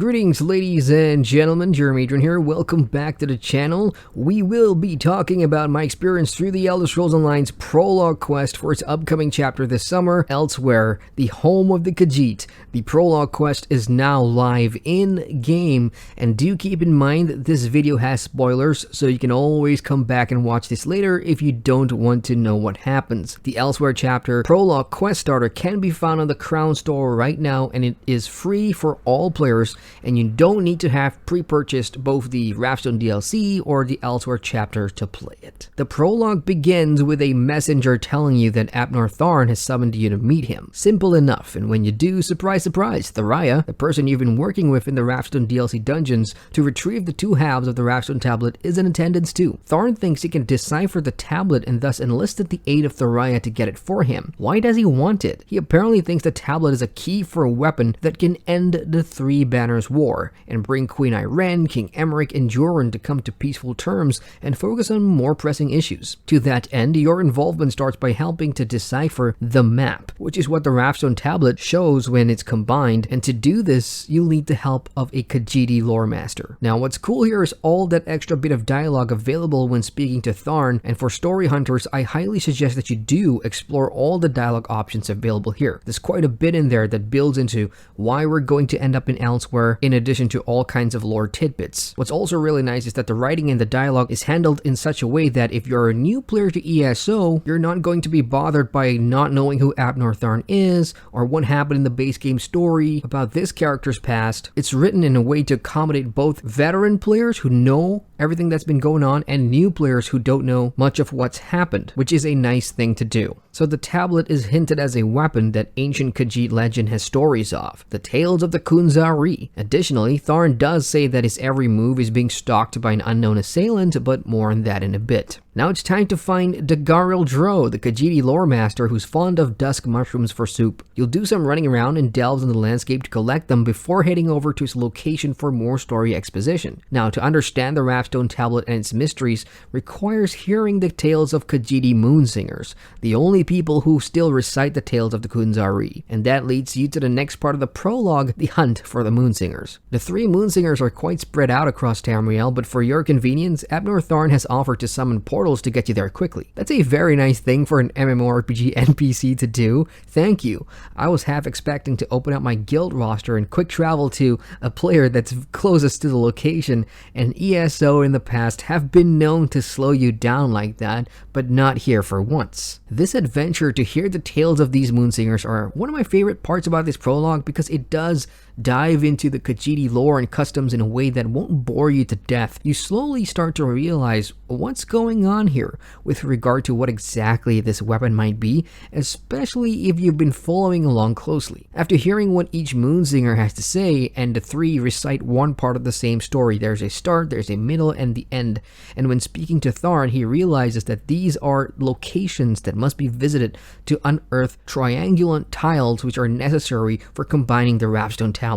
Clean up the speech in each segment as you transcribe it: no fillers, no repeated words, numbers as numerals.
Greetings ladies and gentlemen, Adrian here, welcome back to the channel. We will be talking about my experience through the Elder Scrolls Online's Prologue Quest for its upcoming chapter this summer, Elsweyr, the home of the Khajiit. The Prologue Quest is now live in-game, and do keep in mind that this video has spoilers, so you can always come back and watch this later if you don't want to know what happens. The Elsweyr Chapter Prologue Quest Starter can be found on the Crown Store right now, and it is free for all players, and you don't need to have pre-purchased both the Wrathstone DLC or the Elsweyr Chapter to play it. The prologue begins with a messenger telling you that Thorn has summoned you to meet him. Simple enough, and when you do, surprise surprise, Thornya, the person you've been working with in the Wrathstone DLC dungeons to retrieve the two halves of the Wrathstone tablet, is in attendance too. Thorn thinks he can decipher the tablet and thus enlisted the aid of Thornya to get it for him. Why does he want it? He apparently thinks the tablet is a key for a weapon that can end the Three Banners War and bring Queen Ayrenn, King Emmerich, and Joran to come to peaceful terms and focus on more pressing issues. To that end, your involvement starts by helping to decipher the map, which is what the Wrathstone tablet shows when it's combined, and to do this, you'll need the help of a Khajiit lore master. Now, what's cool here is all that extra bit of dialogue available when speaking to Thorn, and for story hunters, I highly suggest that you do explore all the dialogue options available here. There's quite a bit in there that builds into why we're going to end up in Elsweyr, in addition to all kinds of lore tidbits. What's also really nice is that the writing and the dialogue is handled in such a way that if you're a new player to ESO, you're not going to be bothered by not knowing who Thorn is, or what happened in the base game story about this character's past. It's written in a way to accommodate both veteran players who know everything that's been going on and new players who don't know much of what's happened, which is a nice thing to do. So the tablet is hinted as a weapon that ancient Khajiit legend has stories of, the tales of the Khunzari. Additionally, Thorn does say that his every move is being stalked by an unknown assailant, but more on that in a bit. Now it's time to find Dagariel Dro, the Khajiit lore master who's fond of dusk mushrooms for soup. You'll do some running around and delves in the landscape to collect them before heading over to his location for more story exposition. Now, to understand the Wrathstone tablet and its mysteries requires hearing the tales of Khajiit moonsingers, the only people who still recite the tales of the Khunzari, and that leads you to the next part of the prologue, the hunt for the moonsingers. The three moonsingers are quite spread out across Tamriel, but for your convenience, Thorn has offered to summon portals to get you there quickly. That's a very nice thing for an MMORPG NPC to do. Thank you. I was half expecting to open up my guild roster and quick travel to a player that's closest to the location, and ESO in the past have been known to slow you down like that, but not here for once. This adventure to hear the tales of these moonsingers are one of my favorite parts about this prologue because it does dive into the Khajiit lore and customs in a way that won't bore you to death. You slowly start to realize what's going on here with regard to what exactly this weapon might be, especially if you've been following along closely. After hearing what each moonsinger has to say, and the three recite one part of the same story, there's a start, there's a middle, and the end. And when speaking to Thorn, he realizes that these are locations that must be visited to unearth Triangulum Tiles, which are necessary for combining the Wrathstone tablet.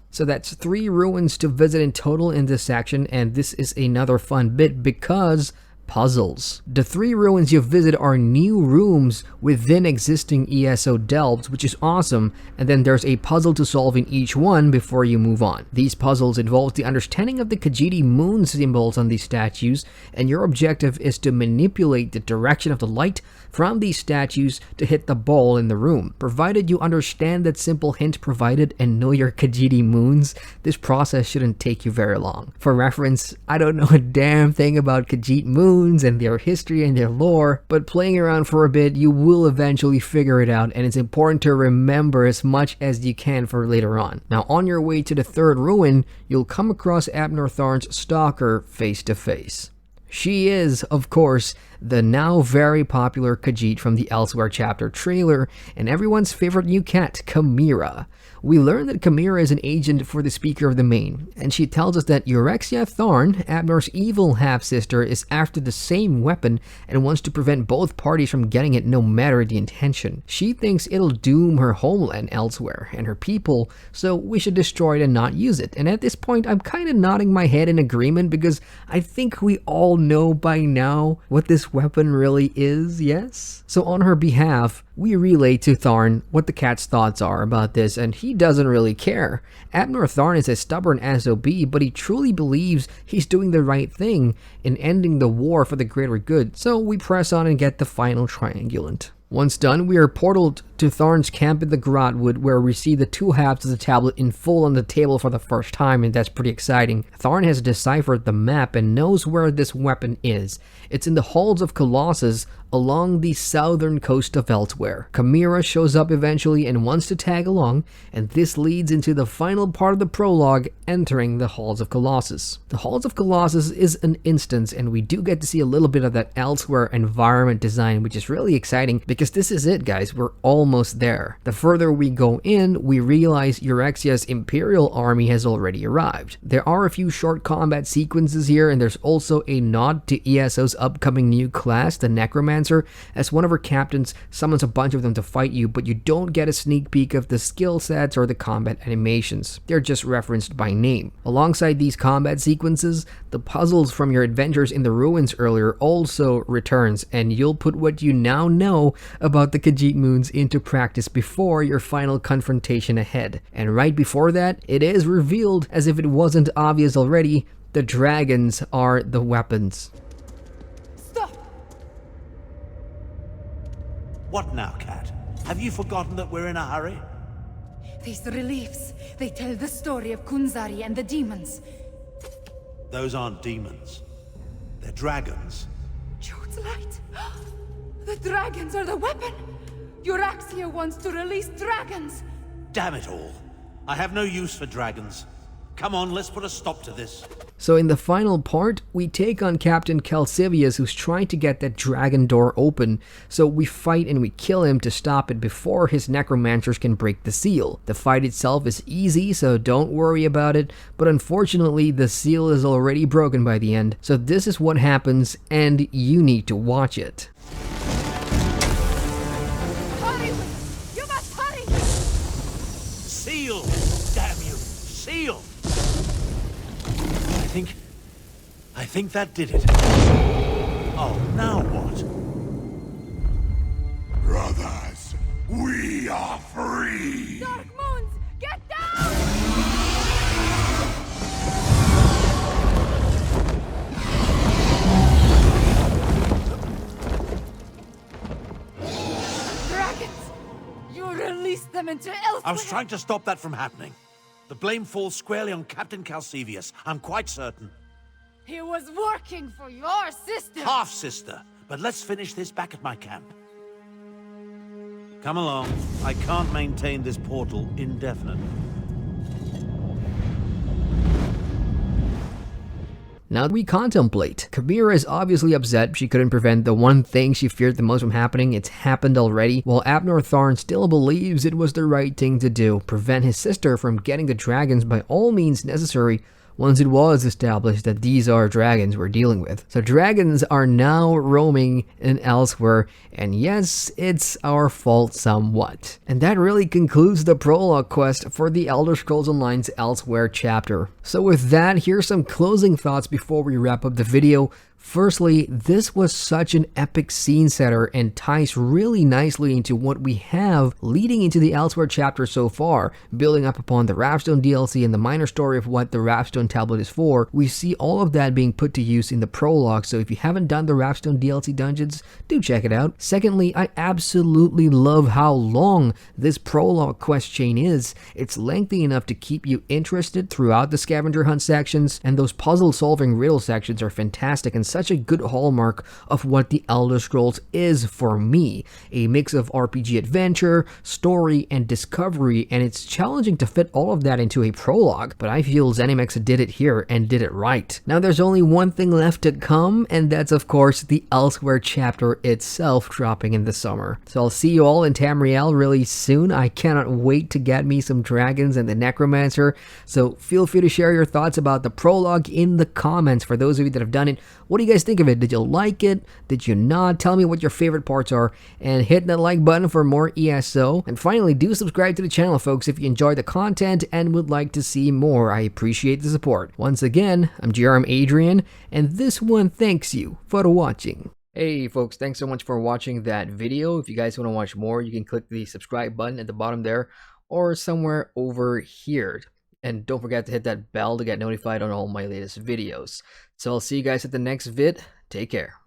So that's 3 ruins to visit in total in this section, and this is another fun bit because puzzles. The 3 ruins you visit are new rooms within existing ESO delves, which is awesome, and then there's a puzzle to solve in each one before you move on. These puzzles involve the understanding of the Khajiit moon symbols on these statues, and your objective is to manipulate the direction of the light from these statues to hit the ball in the room. Provided you understand that simple hint provided and know your Khajiit moons, this process shouldn't take you very long. For reference, I don't know a damn thing about Khajiit moons and their history and their lore, but playing around for a bit, you will eventually figure it out, and it's important to remember as much as you can for later on. Now, on your way to the 3rd ruin, you'll come across Thorn's stalker face to face. She is, of course, the now very popular Khajiit from the Elsweyr Chapter trailer, and everyone's favorite new cat, Chimaera. We learn that Chimaera is an agent for the Speaker of the Main, and she tells us that Eurexia Thorn, Abnor's evil half-sister, is after the same weapon and wants to prevent both parties from getting it no matter the intention. She thinks it'll doom her homeland Elsweyr and her people, so we should destroy it and not use it. And at this point, I'm kind of nodding my head in agreement because I think we all know by now what this weapon really is, yes? So on her behalf, we relay to Thorn what the cat's thoughts are about this, and he doesn't really care. Abnor Thorn is a stubborn SOB, but he truly believes he's doing the right thing in ending the war for the greater good, so we press on and get the final triangulant. Once done, we are portaled to Thorn's camp in the Grotwood, where we see the two halves of the tablet in full on the table for the first time, and that's pretty exciting. Thorn has deciphered the map and knows where this weapon is. It's in the halls of Colossus along the southern coast of Elsweyr. Chimaera shows up eventually and wants to tag along, and this leads into the final part of the prologue, entering the halls of Colossus. The halls of Colossus is an instance, and we do get to see a little bit of that Elsweyr environment design, which is really exciting because this is it, guys. We're almost there. The further we go in, we realize Eurexia's Imperial army has already arrived. There are a few short combat sequences here, and there's also a nod to ESO's upcoming new class, the Necromancer, as one of her captains summons a bunch of them to fight you, but you don't get a sneak peek of the skill sets or the combat animations. They're just referenced by name. Alongside these combat sequences, the puzzles from your adventures in the ruins earlier also returns, and you'll put what you now know about the Khajiit moons into practice before your final confrontation ahead. And right before that, it is revealed, as if it wasn't obvious already, the dragons are the weapons. Stop! What now, Cat? Have you forgotten that we're in a hurry? These reliefs, they tell the story of Kunzari and the demons. Those aren't demons. They're dragons. Jude's light! The dragons are the weapon! Euraxia wants to release dragons! Damn it all. I have no use for dragons. Come on, let's put a stop to this. So in the final part, we take on Captain Calcivius, who's trying to get that dragon door open, so we fight and we kill him to stop it before his necromancers can break the seal. The fight itself is easy, so don't worry about it, but unfortunately the seal is already broken by the end, so this is what happens and you need to watch it. Hurry! You must hurry! Seal! Damn you! Seal! I think that did it. Oh, now what? Brothers, we are free! Dark Moons, get down! Dragons! You released them into Elsweyr! I was trying to stop that from happening. The blame falls squarely on Captain Calcivius, I'm quite certain. He was working for your sister! Half-sister. But let's finish this back at my camp. Come along. I can't maintain this portal indefinitely. Now we contemplate. Kabira is obviously upset she couldn't prevent the one thing she feared the most from happening. It's happened already, while Abnor Thorn still believes it was the right thing to do. Prevent his sister from getting the dragons by all means necessary once it was established that these are dragons we're dealing with. So dragons are now roaming in Elsweyr, and yes, it's our fault somewhat. And that really concludes the prologue quest for the Elder Scrolls Online's Elsweyr chapter. So with that, here's some closing thoughts before we wrap up the video. Firstly, this was such an epic scene setter and ties really nicely into what we have leading into the Elsweyr chapter so far, building up upon the Rapstone DLC and the minor story of what the Rapstone tablet is for. We see all of that being put to use in the prologue, so if you haven't done the Rapstone DLC dungeons, do check it out. Secondly, I absolutely love how long this prologue quest chain is. It's lengthy enough to keep you interested throughout the scavenger hunt sections, and those puzzle solving riddle sections are fantastic and such a good hallmark of what the Elder Scrolls is for me. A mix of RPG adventure, story, and discovery, and it's challenging to fit all of that into a prologue, but I feel ZeniMax did it here and did it right. Now there's only one thing left to come, and that's of course the Elsweyr chapter itself dropping in the summer. So I'll see you all in Tamriel really soon. I cannot wait to get me some dragons and the Necromancer, so feel free to share your thoughts about the prologue in the comments. For those of you that have done it, what What do you guys think of it? Did you like it? Did you not? Tell me what your favorite parts are, and hit that like button for more ESO. And finally, do subscribe to the channel, folks, if you enjoy the content and would like to see more. I appreciate the support. Once again, I'm Adrian, and this one thanks you for watching. Hey folks, thanks so much for watching that video. If you guys want to watch more, you can click the subscribe button at the bottom there, or somewhere over here. And don't forget to hit that bell to get notified on all my latest videos. So I'll see you guys at the next vid. Take care.